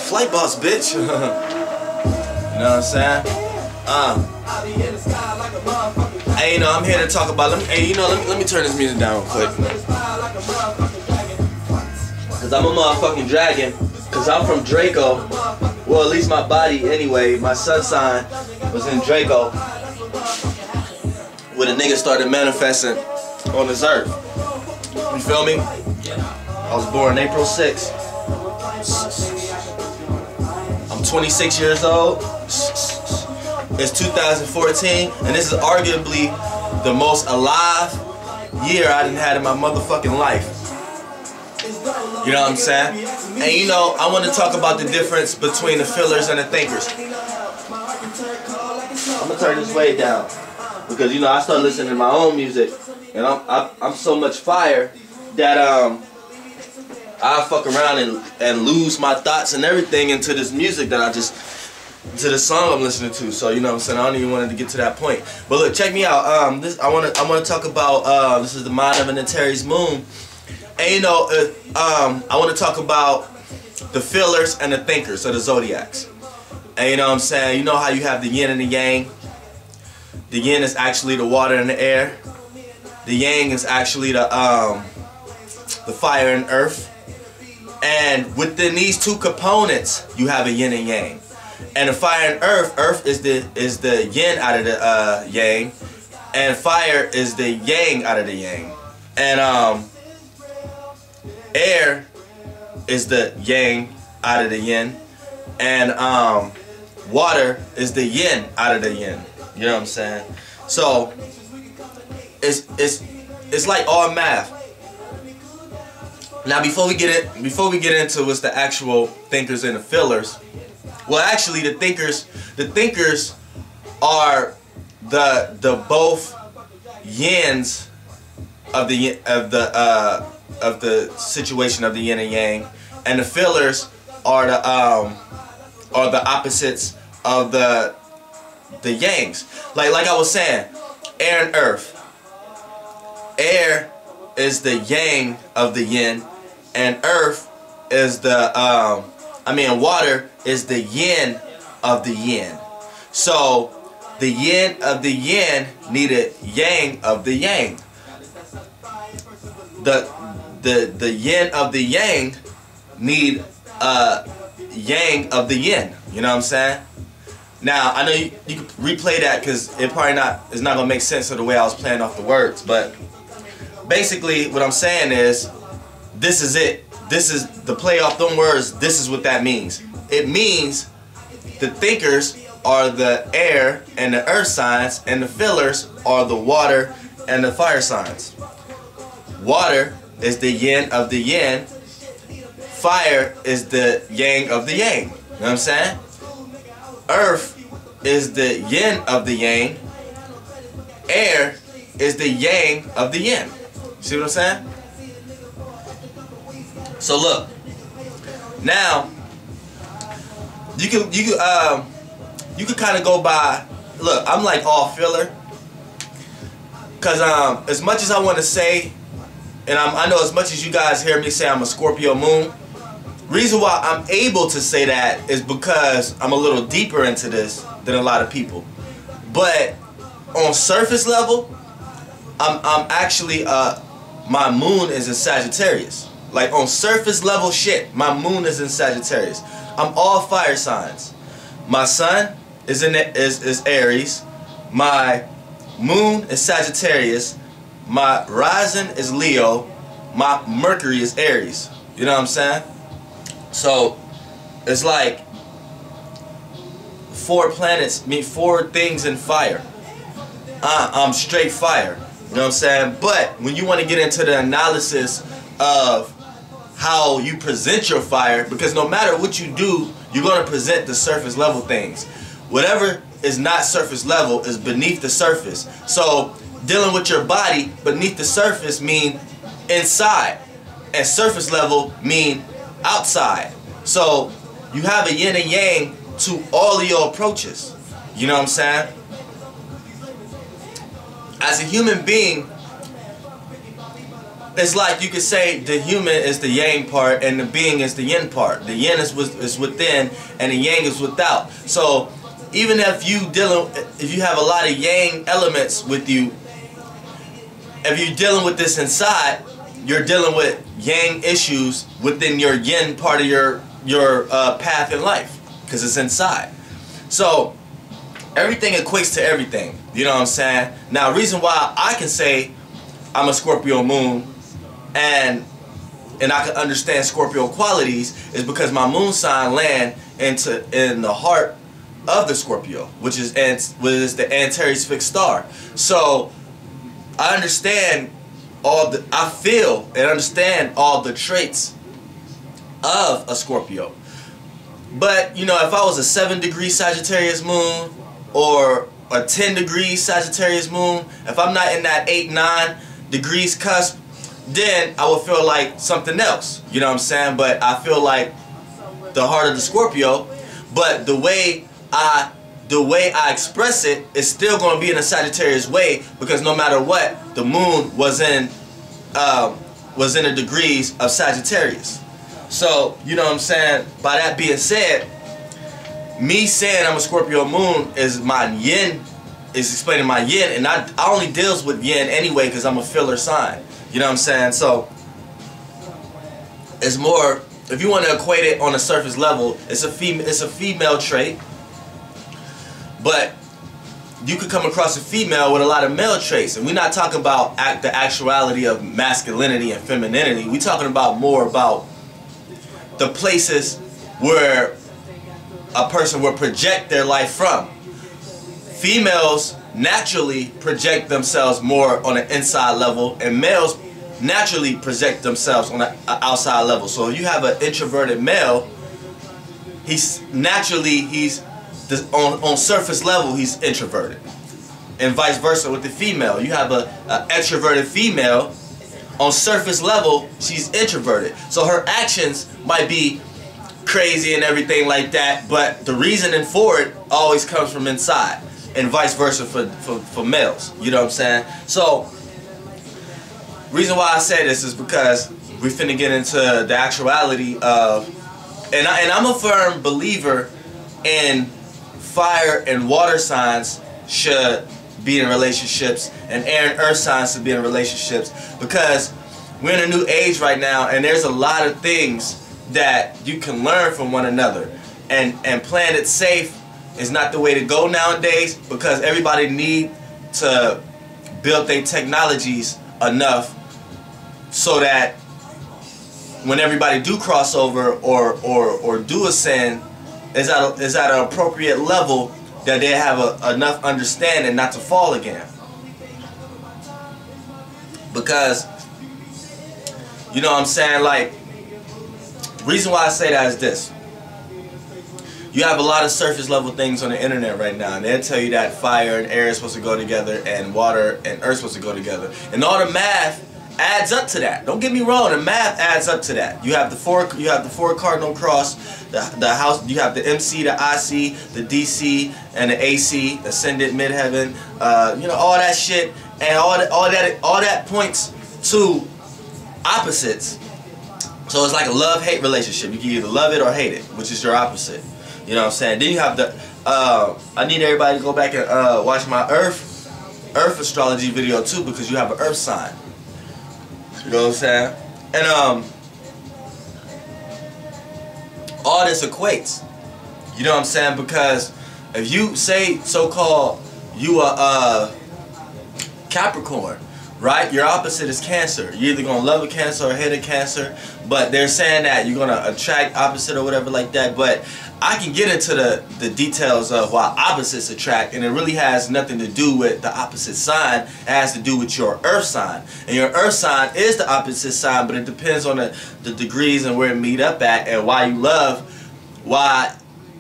Flight boss, bitch. You know what I'm saying? Hey, you know, I'm here to talk about. Let me turn this music down real quick. Cause I'm a motherfucking dragon. Cause I'm from Draco. Well, at least my body anyway. My sun sign was in Draco. Where the nigga started manifesting on this earth. You feel me? I was born April 6th. I'm 26 years old. It's 2014, and this is arguably the most alive year I done had in my motherfucking life. You know what I'm saying? And you know, I want to talk about the difference between the feelers and the thinkers. I'm gonna turn this way down because you know I start listening to my own music, and I'm so much fire that I fuck around and lose my thoughts and everything into this music that to the song I'm listening to. So you know what I'm saying, I don't even want to get to that point. But look, check me out. I want to talk about this is the mind of an Antares moon, and you know I want to talk about the feelers and the thinkers, or the Zodiacs. And you know what I'm saying, you know how you have the yin and the yang. The yin is actually the water and the air. The yang is actually the fire and earth. And within these two components, you have a yin and yang. And the fire and earth is the yin out of the yang, and fire is the yang out of the yang. And air is the yang out of the yin, and water is the yin out of the yin. You know what I'm saying? So it's like all math. Now before we get into what's the actual thinkers and the feelers, well actually the thinkers are the both yins of the situation of the yin and yang, and the feelers are the opposites of the yangs. Like I was saying, air and earth. Air is the yang of the yin, and earth is water is the yin of the yin. So the yin of the yin need a yang of the yang. The yin of the yang need a yang of the yin. You know what I'm saying? Now I know you can replay that because it's not gonna make sense of the way I was playing off the words, but basically what I'm saying is this is it. This is the play off them words. This is what that means. It means the thinkers are the air and the earth signs, and the feelers are the water and the fire signs. Water is the yin of the yin. Fire is the yang of the yang. You know what I'm saying? Earth is the yin of the yang. Air is the yang of the yin. See what I'm saying? So look, now you can kind of go by. Look, I'm like all filler, cause as much as I want to say, and I know as much as you guys hear me say I'm a Scorpio moon, reason why I'm able to say that is because I'm a little deeper into this than a lot of people. But on surface level, I'm actually my moon is in Sagittarius. Like on surface level shit, my moon is in Sagittarius. I'm all fire signs. My sun is Aries. My moon is Sagittarius. My rising is Leo. My Mercury is Aries. You know what I'm saying? So it's like 4 planets, mean 4 things in fire. I'm straight fire. You know what I'm saying? But when you want to get into the analysis of how you present your fire, because no matter what you do, you're going to present the surface level things. Whatever is not surface level is beneath the surface. So dealing with your body beneath the surface mean inside, and surface level mean outside. So you have a yin and yang to all of your approaches. You know what I'm saying? As a human being, it's like you could say the human is the yang part and the being is the yin part. The yin is within and the yang is without. So even if you have a lot of yang elements with you, if you're dealing with this inside, you're dealing with yang issues within your yin part of your path in life, because it's inside. So everything equates to everything. You know what I'm saying? Now, reason why I can say I'm a Scorpio moon and I can understand Scorpio qualities is because my moon sign land in the heart of the Scorpio, which is the Antares fixed star. So I understand I feel and understand all the traits of a Scorpio. But you know, if I was a 7-degree Sagittarius moon or a 10-degree Sagittarius moon, if I'm not in that 8-9 degrees cusp, then I would feel like something else. You know what I'm saying? But I feel like the heart of the Scorpio, but the way I express it is still going to be in a Sagittarius way, because no matter what, the moon was in the degrees of Sagittarius. So, you know what I'm saying? By that being said, me saying I'm a Scorpio moon is my yin, is explaining my yin, and I only deals with yin anyway because I'm a filler sign. You know what I'm saying? So it's more, if you want to equate it on a surface level, it's a female trait. But you could come across a female with a lot of male traits, and we're not talking about the actuality of masculinity and femininity. We're talking about more about the places where a person will project their life from. Females naturally project themselves more on an inside level, and males naturally project themselves on an outside level. So if you have an introverted male, on surface level he's introverted, and vice versa with the female. You have an extroverted female, on surface level she's introverted, so her actions might be crazy and everything like that, but the reasoning for it always comes from inside, and vice versa for males. You know what I'm saying? So reason why I say this is because we finna get into the actuality of, and I'm a firm believer in fire and water signs should be in relationships, and air and earth signs should be in relationships, because we're in a new age right now, and there's a lot of things that you can learn from one another, and playing it safe is not the way to go nowadays, because everybody need to build their technologies enough so that when everybody do cross over or do ascend, is at an appropriate level that they have enough understanding not to fall again. Because, you know what I'm saying, like, reason why I say that is this. You have a lot of surface level things on the internet right now, and they'll tell you that fire and air is supposed to go together, and water and earth is supposed to go together, and all the math adds up to that. Don't get me wrong, the math adds up to that. You have the four cardinal cross, the house. You have the MC, the IC, the DC, and the AC, ascendant, midheaven. You know, all that shit, and all that points to opposites. So it's like a love-hate relationship. You can either love it or hate it, which is your opposite. You know what I'm saying? Then you have the I need everybody to go back and watch my Earth astrology video too, because you have an Earth sign. You know what I'm saying? And all this equates. You know what I'm saying? Because if you say so-called you are Capricorn, right? Your opposite is Cancer. You're either gonna love a Cancer or hate a Cancer, but they're saying that you're gonna attract opposite or whatever like that. But I can get into the details of why opposites attract, and it really has nothing to do with the opposite sign. It has to do with your earth sign, and your earth sign is the opposite sign, but it depends on the degrees and where it meet up at, and why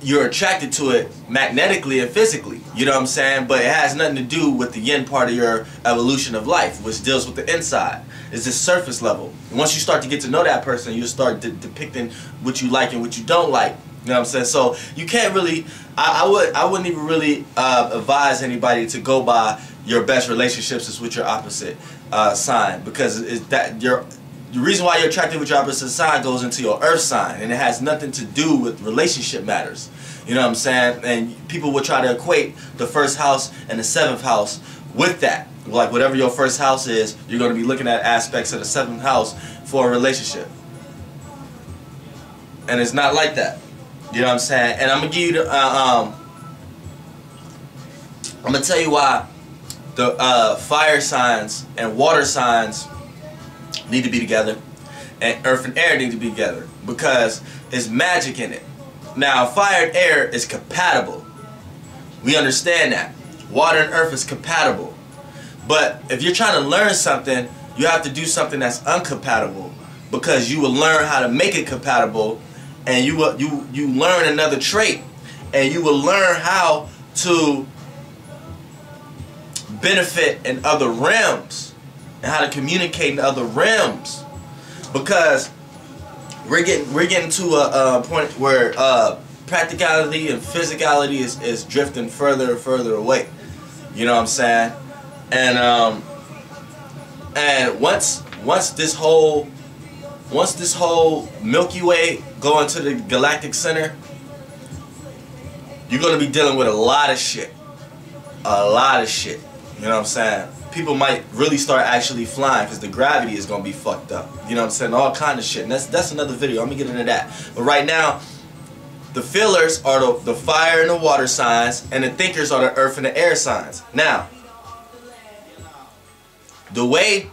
you're attracted to it magnetically and physically. You know what I'm saying? But it has nothing to do with the yin part of your evolution of life, which deals with the inside. It's this surface level. And once you start to get to know that person, you'll start depicting what you like and what you don't like. You know what I'm saying? So you can't really, I wouldn't even really advise anybody to go by your best relationships is with your opposite. sign, because the reason why you're attracted with your opposite sign goes into your earth sign, and it has nothing to do with relationship matters. You know what I'm saying? And people will try to equate the first house and the seventh house with that. Like whatever your first house is, you're going to be looking at aspects of the seventh house for a relationship. And it's not like that. You know what I'm saying? And I'm going to give you the, I'm going to tell you why the fire signs and water signs need to be together, and earth and air need to be together, because there's magic in it. Now, fire and air is compatible. We understand that. Water and earth is compatible. But if you're trying to learn something, you have to do something that's uncompatible, because you will learn how to make it compatible, and you learn another trait, and you will learn how to benefit in other realms, and how to communicate in other realms, because we're getting to a point where practicality and physicality is drifting further and further away. You know what I'm saying? And once this whole Milky Way go into the galactic center, you're gonna be dealing with a lot of shit. A lot of shit. You know what I'm saying? People might really start actually flying because the gravity is gonna be fucked up. You know what I'm saying? All kind of shit. And that's another video. I'm gonna get into that. But right now, the feelers are the fire and the water signs, and the thinkers are the earth and the air signs. Now, the way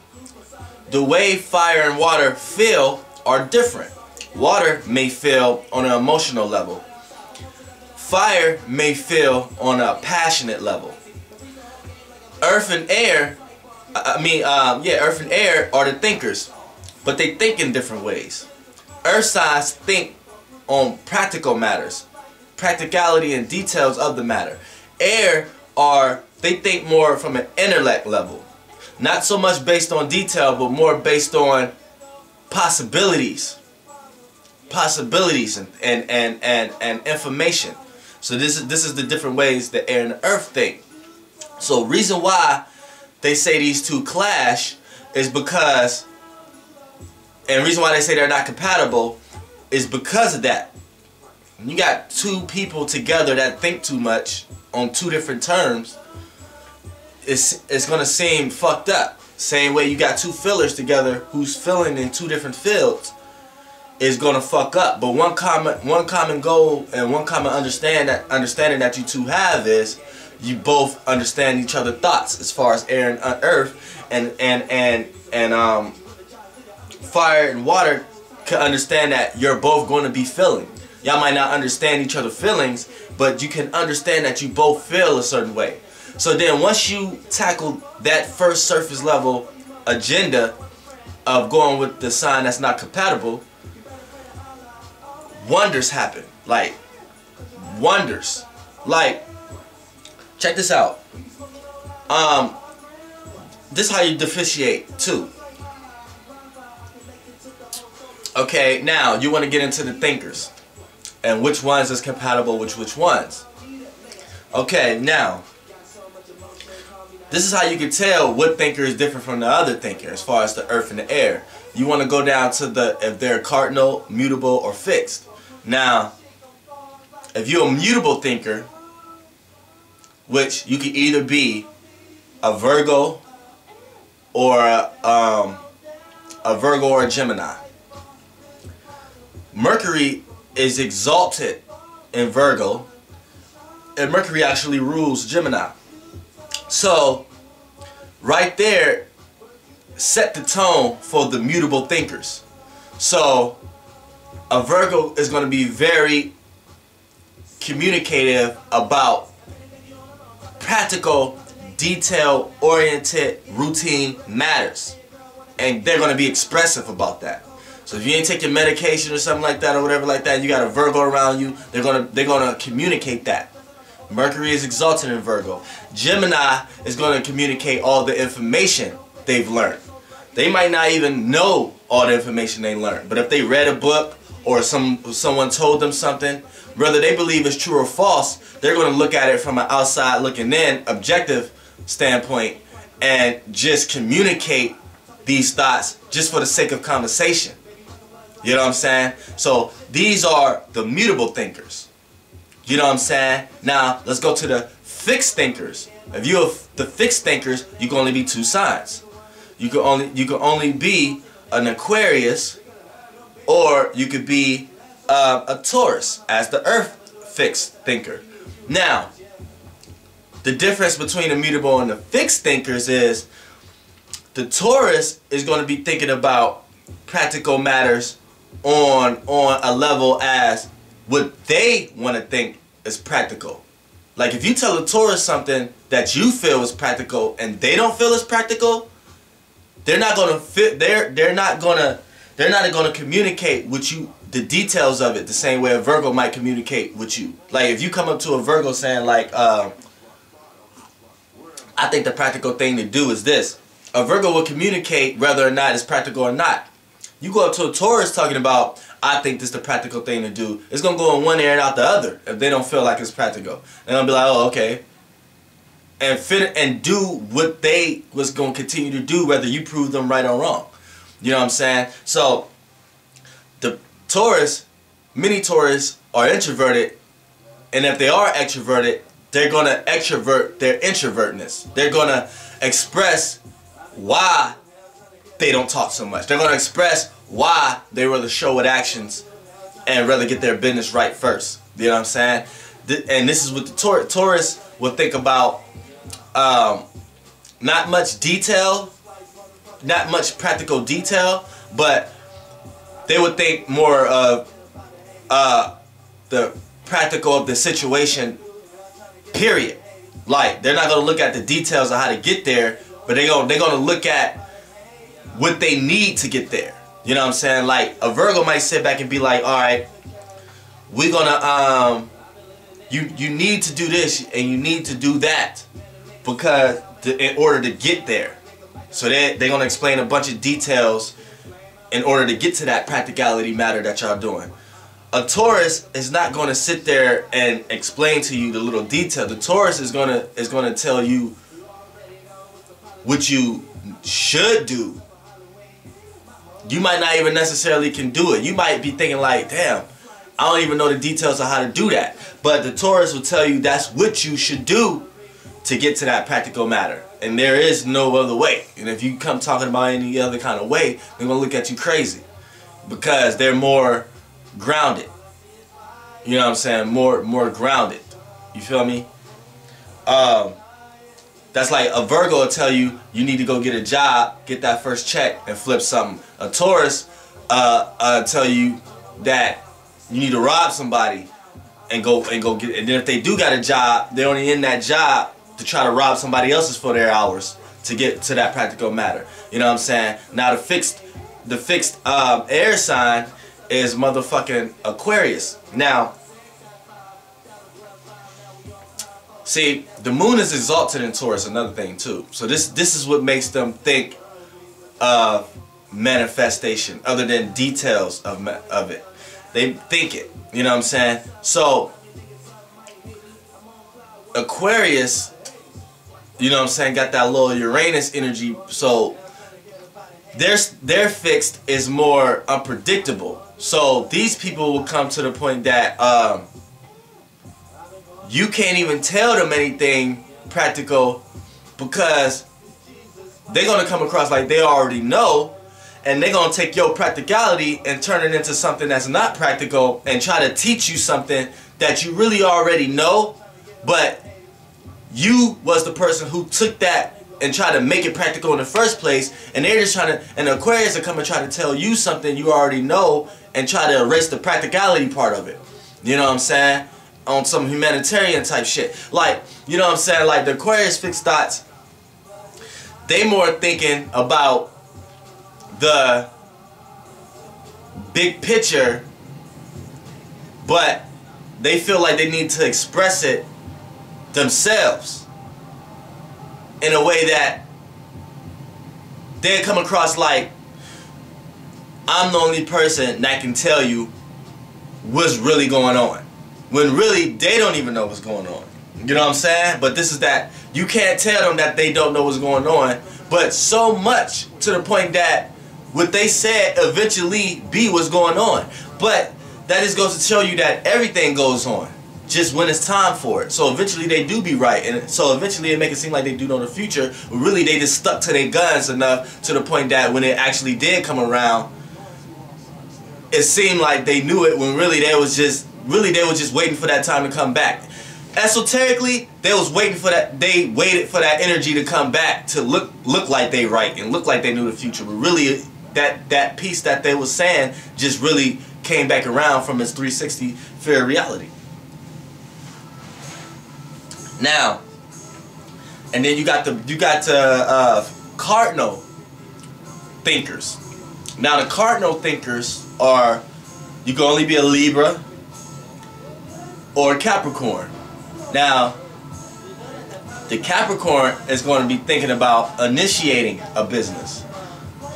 fire and water feel are different. Water may feel on an emotional level. Fire may feel on a passionate level. Earth and air, earth and air are the thinkers, but they think in different ways. Earth signs think on practical matters, practicality and details of the matter. Air they think more from an intellect level, not so much based on detail, but more based on possibilities and information. So this is the different ways that air and the earth think. So reason why they say these two clash is because, and reason why they say they're not compatible is because of that. When you got two people together that think too much on two different terms, it's gonna seem fucked up. Same way you got two fillers together who's filling in two different fields is gonna fuck up. But one common goal and one common understanding that you two have is you both understand each other's thoughts, as far as air and earth, and fire and water can understand that you're both going to be feeling. Y'all might not understand each other's feelings, but you can understand that you both feel a certain way. So then once you tackle that first surface level agenda of going with the sign that's not compatible, wonders happen. Like, wonders. Like, check this out. This is how you differentiate too. Okay, now you want to get into the thinkers and which ones is compatible with which ones. Okay, now this is how you can tell what thinker is different from the other thinker as far as the earth and the air. You want to go down to if they're cardinal, mutable, or fixed. Now, if you're a mutable thinker, which you can either be a Virgo or a Gemini. Mercury is exalted in Virgo, and Mercury actually rules Gemini. So, right there, set the tone for the mutable thinkers. So, a Virgo is going to be very communicative about practical, detail-oriented, routine matters. And they're going to be expressive about that. So if you ain't taking medication or something like that or whatever like that, you got a Virgo around you, they're gonna communicate that. Mercury is exalted in Virgo. Gemini is going to communicate all the information they've learned. They might not even know all the information they learned, but if they read a book or someone told them something, whether they believe it's true or false, they're going to look at it from an outside looking in, objective standpoint and just communicate these thoughts just for the sake of conversation. You know what I'm saying? So these are the mutable thinkers. You know what I'm saying? Now let's go to the fixed thinkers. If you're the fixed thinkers, you can only be two signs. You can only be an Aquarius, or you could be a Taurus as the Earth fixed thinker. Now, the difference between the mutable and the fixed thinkers is the Taurus is going to be thinking about practical matters on a level as what they want to think is practical. Like if you tell a Taurus something that you feel is practical and they don't feel is practical, they're not going to fit. They're not going to communicate with you the details of it the same way a Virgo might communicate with you. Like if you come up to a Virgo saying like, I think the practical thing to do is this. A Virgo will communicate whether or not it's practical or not. You go up to a Taurus talking about, I think this is the practical thing to do. It's going to go in one ear and out the other if they don't feel like it's practical. And they'll be like, oh, okay. And do what they was going to continue to do, whether you prove them right or wrong. You know what I'm saying? So, the Taurus, many Taurus are introverted. And if they are extroverted, they're going to extrovert their introvertness. They're going to express why they don't talk so much. They're going to express why they rather show with actions and rather get their business right first. You know what I'm saying? And this is what the Taurus will think about. Not much detail, not much practical detail, but they would think more of the practical of the situation, period. Like they're not going to look at the details of how to get there, but they're going to look at what they need to get there. You know what I'm saying? Like a Virgo might sit back and be like, all right, we're gonna you need to do this and you need to do that because in order to get there. So they're gonna explain a bunch of details in order to get to that practicality matter that y'all doing. A Taurus is not gonna sit there and explain to you the little detail. The Taurus is gonna tell you what you should do. You might not even necessarily can do it. You might be thinking like, damn, I don't even know the details of how to do that. But the Taurus will tell you that's what you should do to get to that practical matter. And there is no other way. And if you come talking about any other kind of way, they're going to look at you crazy. Because they're more grounded. You know what I'm saying? More grounded. You feel me? That's like a Virgo will tell you you need to go get a job, get that first check, and flip something. A Taurus tell you that you need to rob somebody and go get it. And then if they do got a job, they're only in that job to try to rob somebody else's for their hours to get to that practical matter. You know what I'm saying? Now the fixed air sign is motherfucking Aquarius. Now, see, the moon is exalted in Taurus, another thing too. So this is what makes them think of manifestation, other than details of it. They think it, you know what I'm saying? So, Aquarius, you know what I'm saying, got that little Uranus energy, so their fixed is more unpredictable. So these people will come to the point that you can't even tell them anything practical because they're going to come across like they already know, and they're going to take your practicality and turn it into something that's not practical and try to teach you something that you really already know, but you was the person who took that and tried to make it practical in the first place, and they're just trying to, and the Aquarius are coming try to tell you something you already know and try to erase the practicality part of it. You know what I'm saying? On some humanitarian type shit. Like, you know what I'm saying? Like the Aquarius fixed thoughts, they more thinking about the big picture, but they feel like they need to express it themselves in a way that they come across like I'm the only person that can tell you what's really going on, when really they don't even know what's going on. You know what I'm saying? But this is that you can't tell them that they don't know what's going on. But so much to the point that what they said eventually be what's going on. But that just goes to show you that everything goes on just when it's time for it. So eventually they do be right. And so eventually it make it seem like they do know the future. But really they just stuck to their guns enough to the point that when it actually did come around, it seemed like they knew it when really they were just waiting for that time to come back. Esoterically, they was waiting for that. They waited for that energy to come back to look like they right and look like they knew the future. But really, that piece that they was saying just really came back around from its 360 fair reality. Now, and then you got the cardinal thinkers. Now the cardinal thinkers are, you can only be a Libra or a Capricorn. Now, the Capricorn is going to be thinking about initiating a business.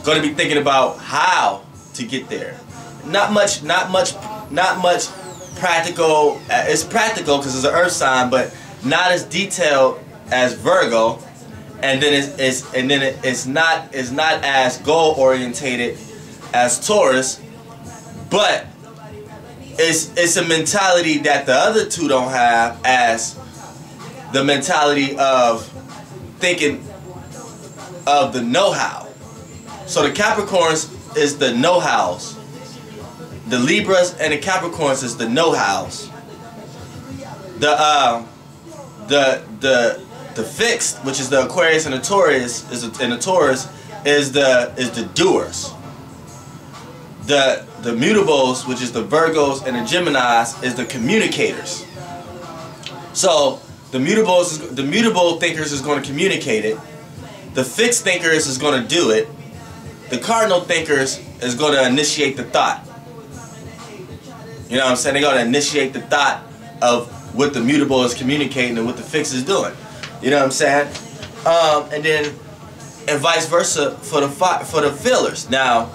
Going to be thinking about how to get there. Not much practical. It's practical because it's an earth sign, but not as detailed as Virgo. And then it's not as goal orientated as Taurus, but it's a mentality that the other two don't have, as the mentality of thinking of the know-how. So the Capricorns is the know-hows. The Libras and the Capricorns is the know-hows. The fixed, which is the Aquarius and the Taurus, is the doers. The mutables, which is the Virgos and the Geminis, is the communicators. So the mutable thinkers is going to communicate it. The fixed thinkers is going to do it. The cardinal thinkers is going to initiate the thought. You know what I'm saying? They're going to initiate the thought of what the mutable is communicating and what the fixed is doing. You know what I'm saying? And vice versa for the fillers. Now,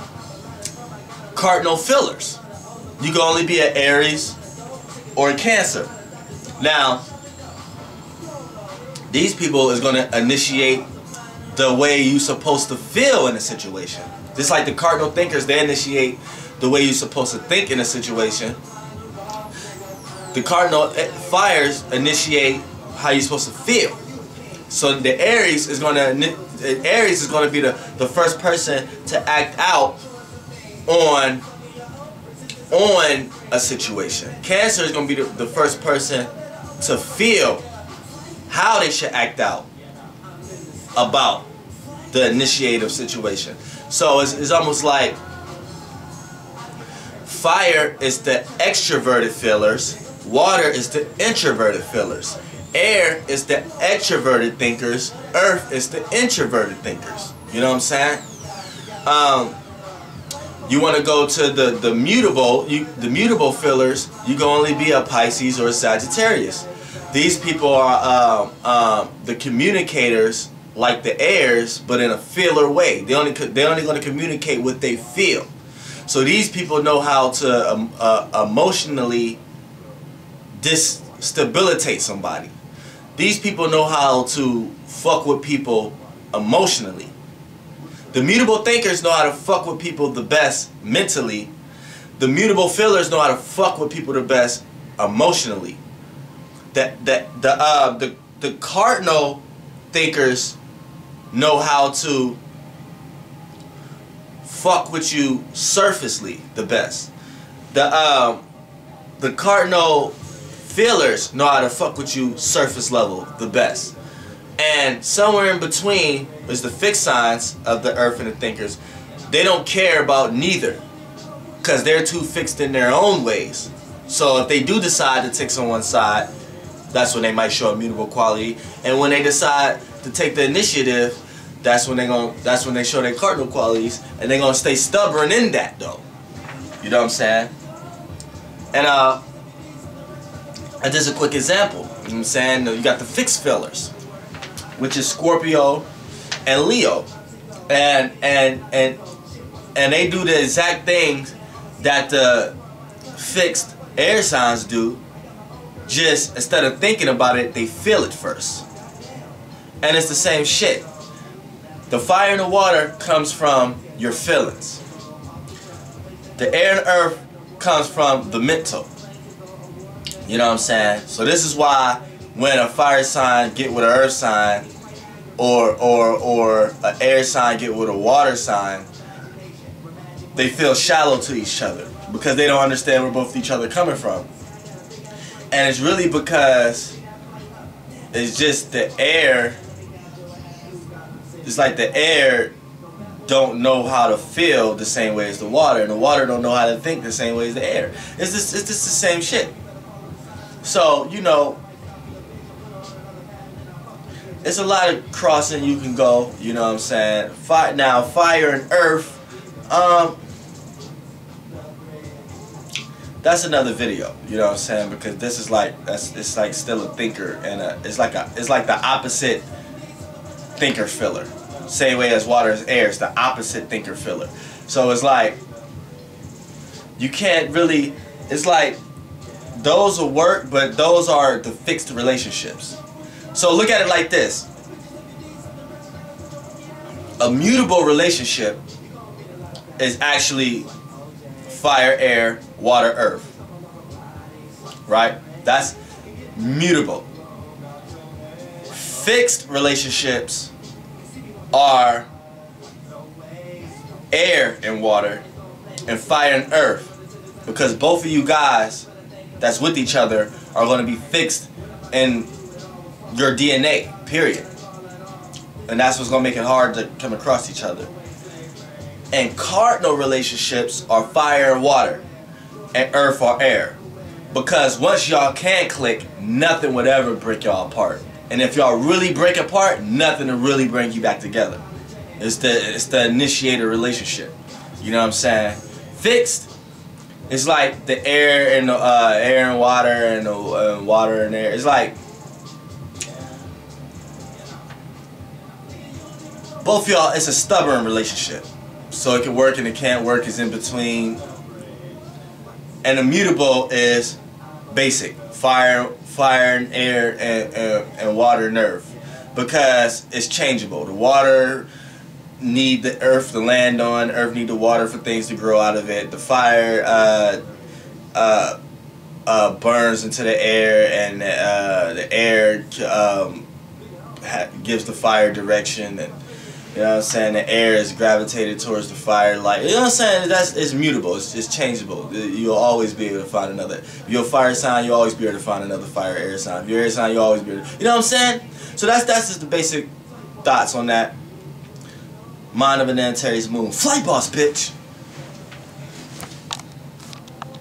cardinal fillers, you can only be an Aries or a Cancer. Now, these people is going to initiate the way you're supposed to feel in a situation. Just like the cardinal thinkers, they initiate the way you're supposed to think in a situation. The cardinal fires initiate how you're supposed to feel. So the Aries is going to be the first person to act out on a situation. Cancer is going to be the first person to feel how they should act out about the initiative situation. So it's almost like fire is the extroverted fillers, water is the introverted fillers, air is the extroverted thinkers, earth is the introverted thinkers. You know what I'm saying? You want to go to the mutable fillers, you can only be a Pisces or a Sagittarius. These people are the communicators, like the airs, but in a feeler way. They're only going to communicate what they feel. So these people know how to emotionally destabilitate somebody. These people know how to fuck with people emotionally. The mutable thinkers know how to fuck with people the best mentally. The mutable fillers know how to fuck with people the best emotionally. The cardinal thinkers know how to fuck with you surfacely the best. The cardinal fillers know how to fuck with you surface level the best. And somewhere in between is the fixed signs of the earth and the thinkers. They don't care about neither, because they're too fixed in their own ways. So if they do decide to take someone's side, that's when they might show a mutable quality. And when they decide to take the initiative, that's when they show their cardinal qualities, and they're gonna stay stubborn in that though. You know what I'm saying? And just a quick example. You know what I'm saying? You got the fixed fillers, which is Scorpio and Leo, and they do the exact things that the fixed air signs do. just instead of thinking about it, they feel it first. And it's the same shit. The fire and the water comes from your feelings. The air and earth comes from the mental. You know what I'm saying? So this is why when a fire sign get with an earth sign, or an air sign get with a water sign, they feel shallow to each other because they don't understand where both each other coming from. And it's really because it's just the air. It's like the air don't know how to feel the same way as the water, and the water don't know how to think the same way as the air. It's just the same shit. So, you know, it's a lot of crossing you can go, you know what I'm saying? Now, fire and earth, that's another video, you know what I'm saying? Because this is like, it's like still a thinker, and it's like the opposite thinker filler. Same way as water is air, it's the opposite thinker filler. So it's like, you can't really, it's like, those will work, but those are the fixed relationships. So look at it like this. A mutable relationship is actually fire, air, water, earth. Right? That's mutable. Fixed relationships are air and water and fire and earth, because both of you guys that's with each other are going to be fixed in your DNA, period. And that's what's going to make it hard to come across each other. And cardinal relationships are fire and water, and earth or air. Because once y'all can click, nothing would ever break y'all apart. And if y'all really break apart, nothing will really bring you back together. It's the initiator relationship. You know what I'm saying? Fixed, it's like the air and air and water, and the water and air. It's like both y'all. It's a stubborn relationship, so it can work and it can't work. Is in between. And immutable is basic fire and air and water and earth, because it's changeable. The water need the earth to land on, earth need the water for things to grow out of it. The fire burns into the air, and the air gives the fire direction, and you know what I'm saying, the air is gravitated towards the fire. Like, you know what I'm saying, it's mutable, it's changeable. You'll always be able to find another. If you're a fire sign, you'll always be able to find another fire air sign. If you're an air sign, you'll always be able to, you know what I'm saying? So that's just the basic thoughts on that. Mind of an Antares moon. Flight boss, bitch!